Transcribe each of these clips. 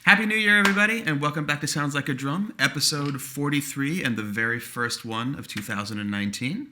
Happy New Year, everybody, and welcome back to Sounds Like a Drum, episode 43 and the very first one of 2019.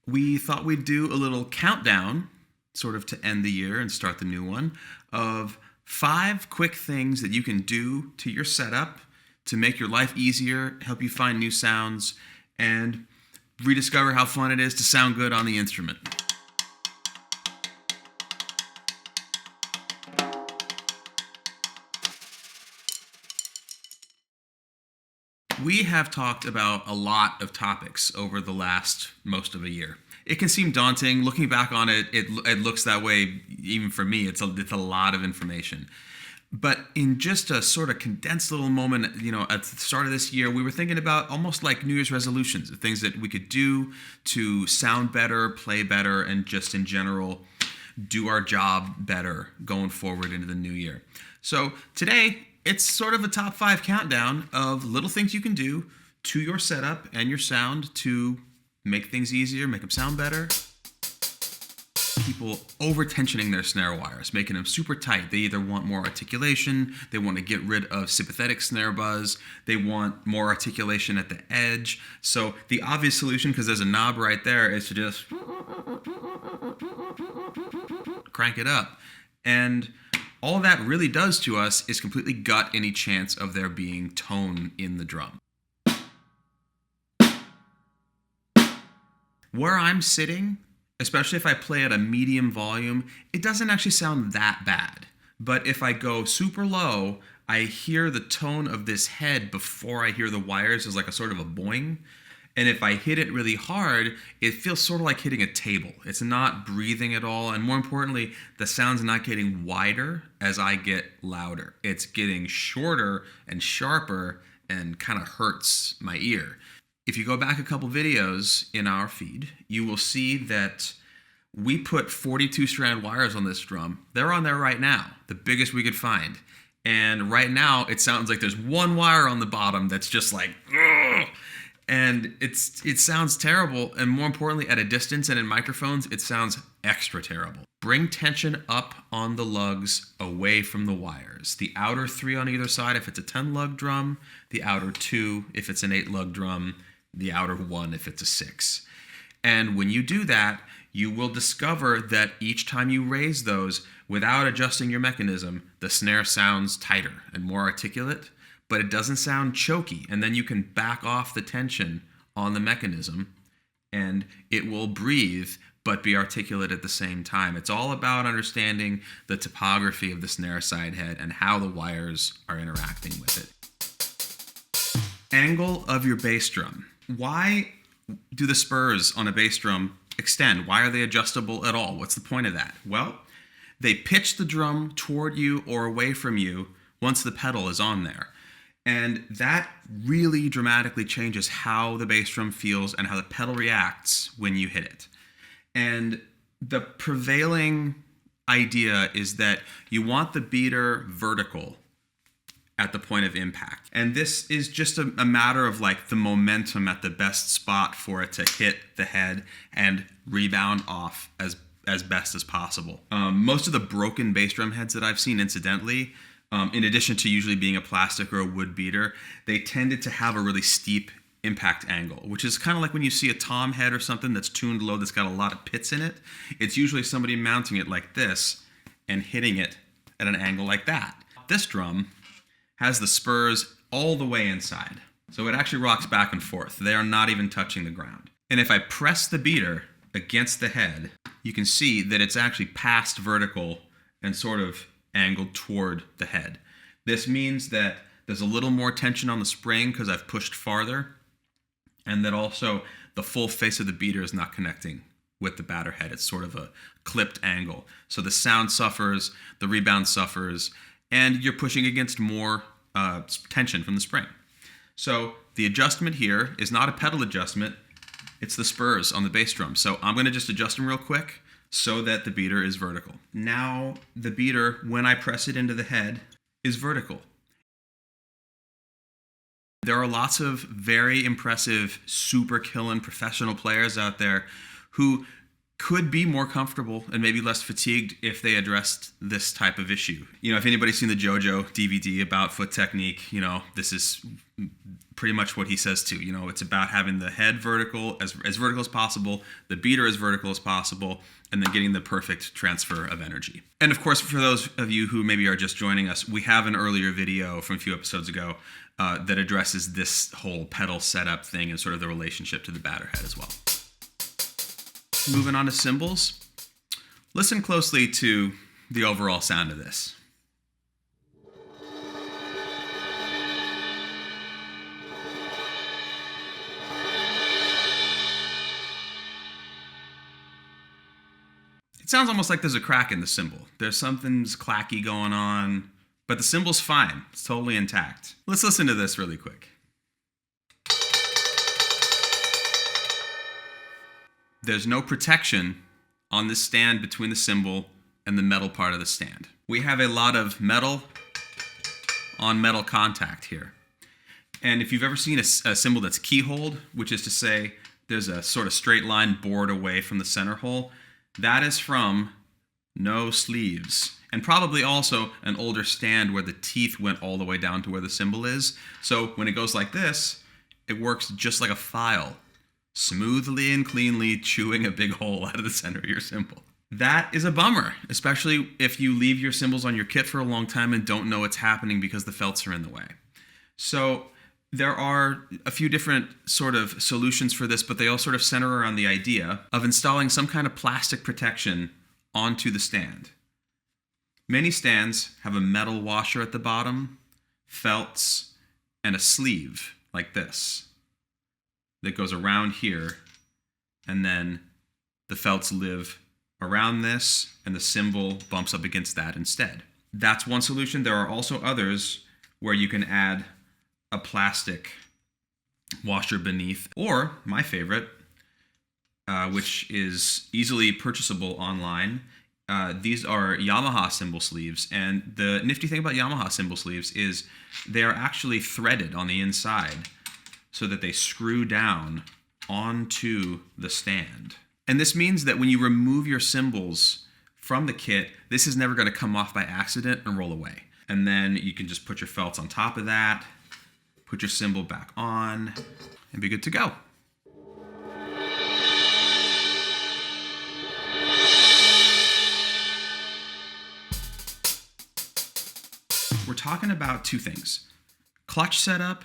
We thought we'd do a little countdown, sort of to end the year and start the new one, of 5 quick things that you can do to your setup to make your life easier, help you find new sounds, and rediscover how fun it is to sound good on the instrument. We have talked about a lot of topics over the last most of a year. It can seem daunting. Looking back on it, it looks that way even for me. It's a lot of information. But in just a sort of condensed little moment, at the start of this year, we were thinking about almost like New Year's resolutions, the things that we could do to sound better, play better, and just in general do our job better going forward into the new year. So today, it's sort of a top 5 countdown of little things you can do to your setup and your sound to make things easier, make them sound better. People over-tensioning their snare wires, making them super tight. They either want more articulation, they want to get rid of sympathetic snare buzz, they want more articulation at the edge. So the obvious solution, because there's a knob right there, is to just crank it up. And all that really does to us is completely gut any chance of there being tone in the drum. Where I'm sitting, especially if I play at a medium volume, it doesn't actually sound that bad. But if I go super low, I hear the tone of this head before I hear the wires as like a sort of a boing. And if I hit it really hard, it feels sort of like hitting a table. It's not breathing at all. And more importantly, the sound's not getting wider as I get louder. It's getting shorter and sharper and kind of hurts my ear. If you go back a couple videos in our feed, you will see that we put 42 strand wires on this drum. They're on there right now, the biggest we could find. And right now, it sounds like there's one wire on the bottom that's just like, ugh! And it sounds terrible, and more importantly, at a distance and in microphones, it sounds extra terrible. Bring tension up on the lugs away from the wires. The outer 3 on either side if it's a 10 lug drum, the outer 2 if it's an 8 lug drum, the outer 1 if it's a 6. And when you do that, you will discover that each time you raise those, without adjusting your mechanism, the snare sounds tighter and more articulate, but it doesn't sound choky. And then you can back off the tension on the mechanism and it will breathe but be articulate at the same time. It's all about understanding the topography of the snare side head and how the wires are interacting with it. Angle of your bass drum. Why do the spurs on a bass drum extend? Why are they adjustable at all? What's the point of that? Well, they pitch the drum toward you or away from you once the pedal is on there. And that really dramatically changes how the bass drum feels and how the pedal reacts when you hit it. And the prevailing idea is that you want the beater vertical at the point of impact. And this is just a matter of like the momentum at the best spot for it to hit the head and rebound off as best as possible. Most of the broken bass drum heads that I've seen, incidentally, in addition to usually being a plastic or a wood beater, they tended to have a really steep impact angle, which is kind of like when you see a tom head or something that's tuned low that's got a lot of pits in it. It's usually somebody mounting it like this and hitting it at an angle like that. This drum has the spurs all the way inside, so it actually rocks back and forth. They are not even touching the ground. And if I press the beater against the head, you can see that it's actually past vertical and sort of angled toward the head. This means that there's a little more tension on the spring because I've pushed farther, and that also the full face of the beater is not connecting with the batter head. It's sort of a clipped angle. So the sound suffers, the rebound suffers, and you're pushing against more tension from the spring. So the adjustment here is not a pedal adjustment, it's the spurs on the bass drum. So I'm going to just adjust them real quick so that the beater is vertical. Now the beater, when I press it into the head, is vertical. There are lots of very impressive, super killing professional players out there who could be more comfortable and maybe less fatigued if they addressed this type of issue. If anybody's seen the JoJo DVD about foot technique, this is pretty much what he says too. It's about having the head vertical, as vertical as possible, the beater as vertical as possible, and then getting the perfect transfer of energy. And of course, for those of you who maybe are just joining us, we have an earlier video from a few episodes ago that addresses this whole pedal setup thing and sort of the relationship to the batter head as well. Moving on to cymbals, listen closely to the overall sound of this. It sounds almost like there's a crack in the cymbal. There's something's clacky going on, but the cymbal's fine. It's totally intact. Let's listen to this really quick. There's no protection on this stand between the cymbal and the metal part of the stand. We have a lot of metal on metal contact here. And if you've ever seen a cymbal that's keyholed, which is to say there's a sort of straight line bored away from the center hole, that is from no sleeves. And probably also an older stand where the teeth went all the way down to where the cymbal is. So when it goes like this, it works just like a file, smoothly and cleanly chewing a big hole out of the center of your cymbal. That is a bummer, especially if you leave your cymbals on your kit for a long time and don't know what's happening because the felts are in the way. So there are a few different sort of solutions for this, but they all sort of center around the idea of installing some kind of plastic protection onto the stand. Many stands have a metal washer at the bottom, felts, and a sleeve like this that goes around here, and then the felts live around this, and the cymbal bumps up against that instead. That's one solution. There are also others where you can add a plastic washer beneath, or my favorite, which is easily purchasable online. These are Yamaha cymbal sleeves, and the nifty thing about Yamaha cymbal sleeves is they are actually threaded on the inside so that they screw down onto the stand. And this means that when you remove your cymbals from the kit, this is never going to come off by accident and roll away. And then you can just put your felts on top of that, put your cymbal back on, and be good to go. We're talking about two things: clutch setup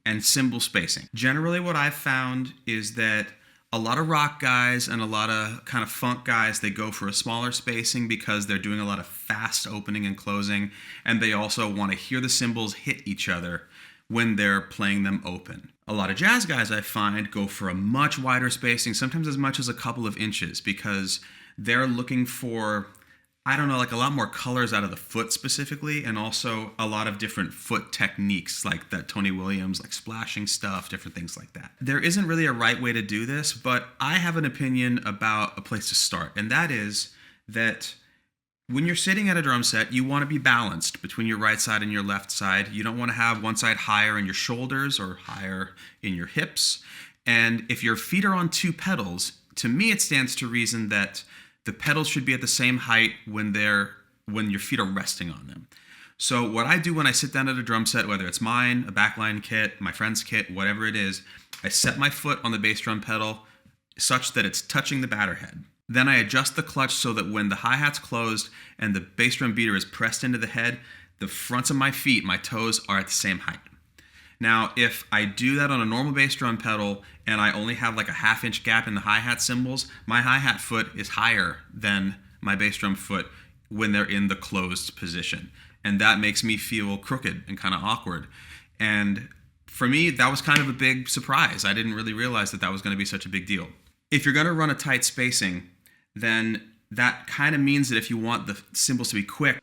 and cymbal spacing. Generally what I've found is that a lot of rock guys and a lot of kind of funk guys, they go for a smaller spacing because they're doing a lot of fast opening and closing, and they also want to hear the cymbals hit each other when they're playing them open. A lot of jazz guys, I find, go for a much wider spacing, sometimes as much as a couple of inches, because they're looking for, like a lot more colors out of the foot specifically, and also a lot of different foot techniques like that Tony Williams, like splashing stuff, different things like that. There isn't really a right way to do this, but I have an opinion about a place to start, and that is that when you're sitting at a drum set, you want to be balanced between your right side and your left side. You don't want to have one side higher in your shoulders or higher in your hips. And if your feet are on two pedals, to me it stands to reason that the pedals should be at the same height when your feet are resting on them. So what I do when I sit down at a drum set, whether it's mine, a backline kit, my friend's kit, whatever it is, I set my foot on the bass drum pedal such that it's touching the batter head. Then I adjust the clutch so that when the hi-hat's closed and the bass drum beater is pressed into the head, the fronts of my feet, my toes, are at the same height. Now, if I do that on a normal bass drum pedal and I only have like a half-inch gap in the hi-hat cymbals, my hi-hat foot is higher than my bass drum foot when they're in the closed position. And that makes me feel crooked and kind of awkward. And for me, that was kind of a big surprise. I didn't really realize that was going to be such a big deal. If you're going to run a tight spacing, then that kind of means that if you want the cymbals to be quick,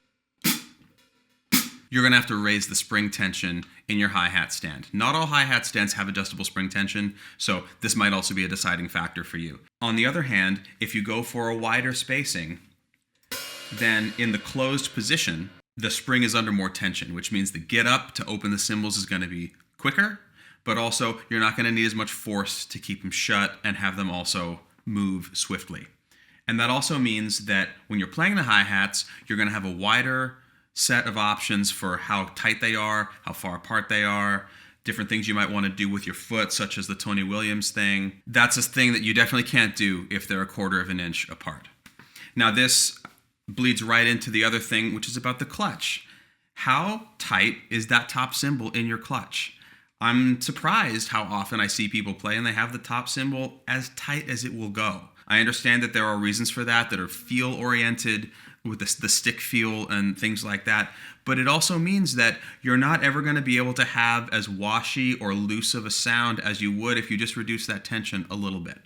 you're going to have to raise the spring tension in your hi-hat stand. Not all hi-hat stands have adjustable spring tension, so this might also be a deciding factor for you. On the other hand, if you go for a wider spacing, then in the closed position, the spring is under more tension, which means the get up to open the cymbals is going to be quicker, but also you're not going to need as much force to keep them shut and have them also move swiftly. And that also means that when you're playing the hi-hats, you're going to have a wider set of options for how tight they are, how far apart they are, different things you might want to do with your foot, such as the Tony Williams thing. That's a thing that you definitely can't do if they're a quarter of an inch apart. Now this bleeds right into the other thing, which is about the clutch. How tight is that top cymbal in your clutch? I'm surprised how often I see people play and they have the top cymbal as tight as it will go. I understand that there are reasons for that are feel oriented with the stick feel and things like that, but it also means that you're not ever going to be able to have as washy or loose of a sound as you would if you just reduce that tension a little bit.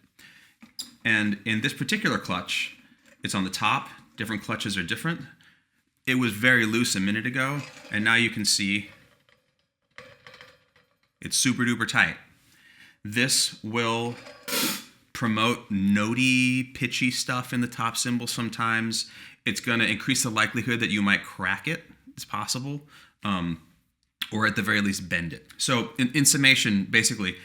And in this particular clutch, it's on the top. Different clutches are different. It was very loose a minute ago, and now you can see it's super duper tight. This will promote notey, pitchy stuff in the top cymbal sometimes. It's going to increase the likelihood that you might crack it. It's possible. Or at the very least bend it. So in summation, basically,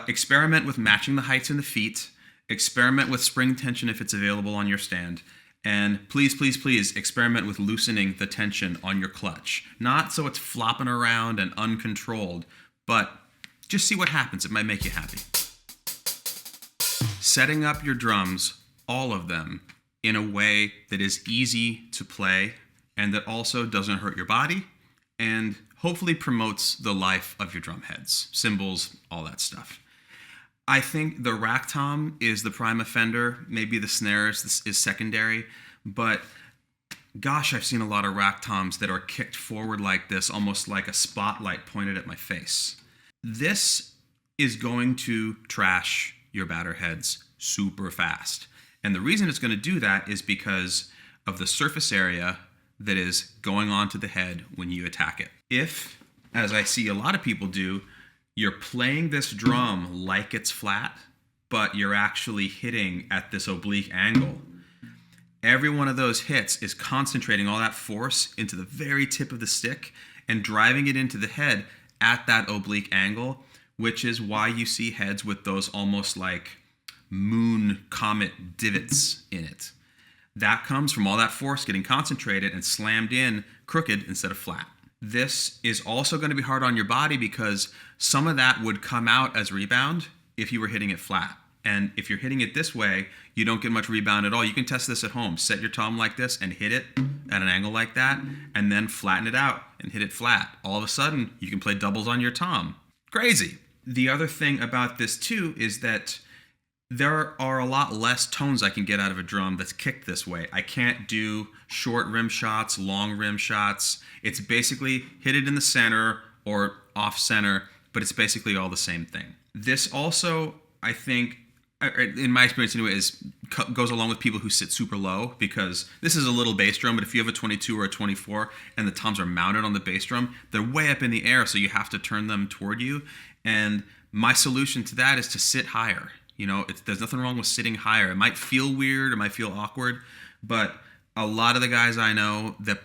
experiment with matching the heights in the feet. Experiment with spring tension if it's available on your stand. And please, please, please experiment with loosening the tension on your clutch. Not so it's flopping around and uncontrolled, but just see what happens. It might make you happy. Setting up your drums, all of them, in a way that is easy to play and that also doesn't hurt your body and hopefully promotes the life of your drum heads, cymbals, all that stuff. I think the rack tom is the prime offender. Maybe the snare is secondary, but gosh, I've seen a lot of rack toms that are kicked forward like this, almost like a spotlight pointed at my face. This is going to trash your batter heads super fast. And the reason it's going to do that is because of the surface area that is going onto the head when you attack it. If, as I see a lot of people do, you're playing this drum like it's flat, but you're actually hitting at this oblique angle, every one of those hits is concentrating all that force into the very tip of the stick and driving it into the head at that oblique angle, which is why you see heads with those almost like moon comet divots in it. That comes from all that force getting concentrated and slammed in crooked instead of flat. This is also going to be hard on your body because some of that would come out as rebound if you were hitting it flat. And if you're hitting it this way, you don't get much rebound at all. You can test this at home. Set your tom like this and hit it at an angle like that, and then flatten it out and hit it flat. All of a sudden, you can play doubles on your tom. Crazy. The other thing about this too is that there are a lot less tones I can get out of a drum that's kicked this way. I can't do short rim shots, long rim shots. It's basically hit it in the center or off center, but it's basically all the same thing. This also, I think, in my experience anyway, goes along with people who sit super low, because this is a little bass drum, but if you have a 22 or a 24 and the toms are mounted on the bass drum, they're way up in the air, so you have to turn them toward you. And my solution to that is to sit higher. You know, there's nothing wrong with sitting higher. It might feel weird, it might feel awkward, but a lot of the guys I know that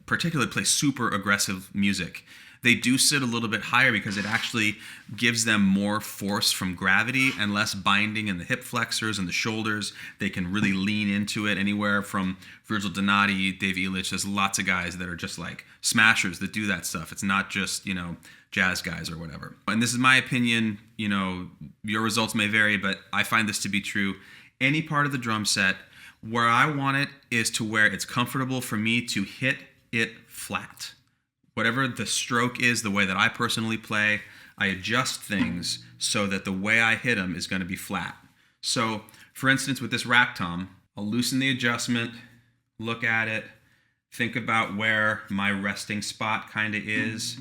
particularly play super aggressive music, they do sit a little bit higher because it actually gives them more force from gravity and less binding in the hip flexors and the shoulders. They can really lean into it, anywhere from Virgil Donati, Dave Elitch. There's lots of guys that are just like smashers that do that stuff. It's not just, jazz guys or whatever. And this is my opinion. Your results may vary, but I find this to be true. Any part of the drum set, where I want it is to where it's comfortable for me to hit it flat. Whatever the stroke is, the way that I personally play, I adjust things so that the way I hit them is going to be flat. So, for instance, with this rack tom, I'll loosen the adjustment, look at it, think about where my resting spot kind of is.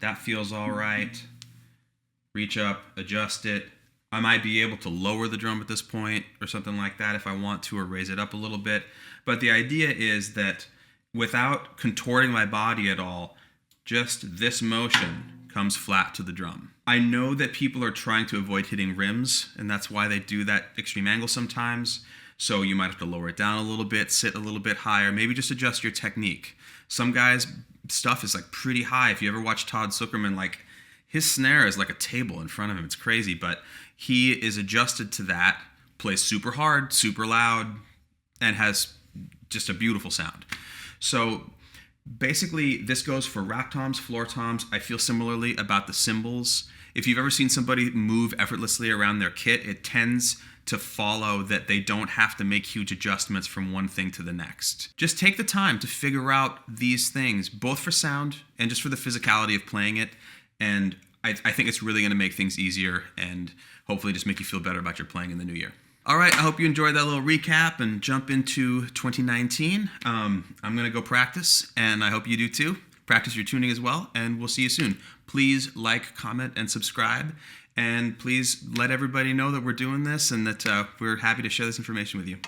That feels all right. Reach up, adjust it. I might be able to lower the drum at this point or something like that if I want to, or raise it up a little bit. But the idea is that without contorting my body at all, just this motion comes flat to the drum. I know that people are trying to avoid hitting rims, and that's why they do that extreme angle sometimes. So you might have to lower it down a little bit, sit a little bit higher, maybe just adjust your technique. Some guys' stuff is like pretty high. If you ever watch Todd Zuckerman, like his snare is like a table in front of him. It's crazy, but he is adjusted to that, plays super hard, super loud, and has just a beautiful sound. So basically, this goes for rack toms, floor toms. I feel similarly about the cymbals. If you've ever seen somebody move effortlessly around their kit, it tends to follow that they don't have to make huge adjustments from one thing to the next. Just take the time to figure out these things, both for sound and just for the physicality of playing it. And I think it's really going to make things easier and hopefully just make you feel better about your playing in the new year. All right, I hope you enjoyed that little recap and jump into 2019. I'm going to go practice, and I hope you do too. Practice your tuning as well, and we'll see you soon. Please like, comment, and subscribe, and please let everybody know that we're doing this and that we're happy to share this information with you.